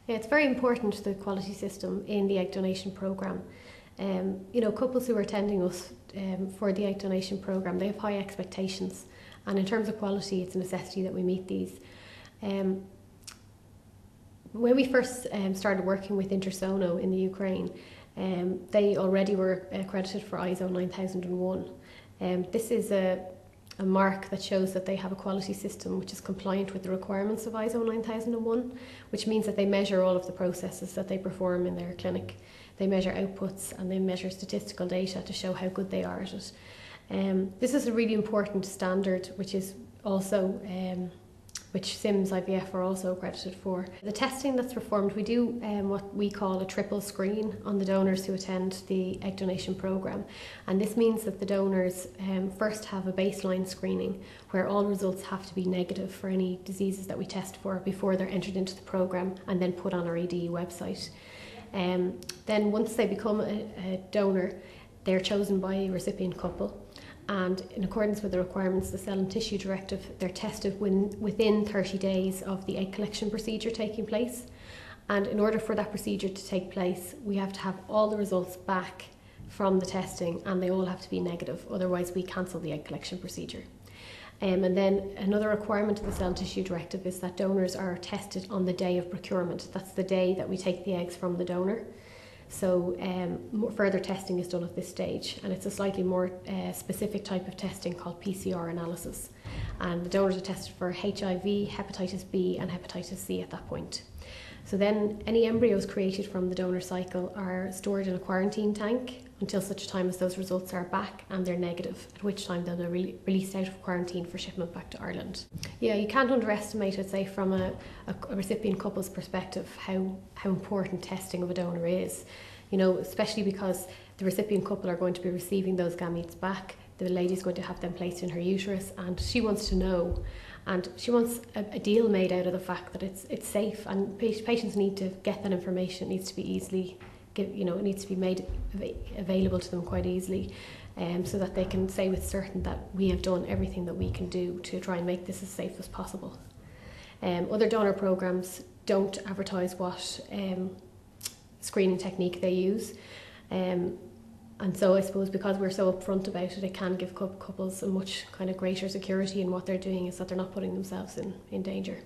Yeah, it's very important, the quality system in the egg donation programme. You know, couples who are attending us for the egg donation programme, they have high expectations, and in terms of quality, it's a necessity that we meet these. When we first started working with Intersono in the Ukraine, they already were accredited for ISO 9001. This is a mark that shows that they have a quality system which is compliant with the requirements of ISO 9001, which means that they measure all of the processes that they perform in their clinic. They measure outputs and they measure statistical data to show how good they are at it. This is a really important standard, which is also which Sims IVF are also accredited for. The testing that's performed, we do what we call a triple screen on the donors who attend the egg donation programme, and this means that the donors first have a baseline screening where all results have to be negative for any diseases that we test for before they're entered into the programme and then put on our EDE website. Then once they become a donor, they're chosen by a recipient couple, and in accordance with the requirements of the Cell and Tissue Directive, they're tested within 30 days of the egg collection procedure taking place. And in order for that procedure to take place, we have to have all the results back from the testing, and they all have to be negative, otherwise we cancel the egg collection procedure. And then another requirement of the Cell and Tissue Directive is that donors are tested on the day of procurement. That's the day that we take the eggs from the donor. So further testing is done at this stage, and it's a slightly more specific type of testing called PCR analysis. And the donors are tested for HIV, hepatitis B and hepatitis C at that point. So then any embryos created from the donor cycle are stored in a quarantine tank until such time as those results are back and they're negative, at which time they'll be released out of quarantine for shipment back to Ireland. Yeah, you can't underestimate, I'd say, from a recipient couple's perspective, how important testing of a donor is. You know, especially because the recipient couple are going to be receiving those gametes back. The lady's going to have them placed in her uterus, and she wants to know, and she wants a deal made out of the fact that it's safe, and patients need to get that information. It needs to be easily, it needs to be made available to them quite easily, so that they can say with certain that we have done everything that we can do to try and make this as safe as possible. Other donor programs don't advertise what screening technique they use. And so I suppose because we're so upfront about it, it can give couples a much kind of greater security in what they're doing, is that they're not putting themselves in danger.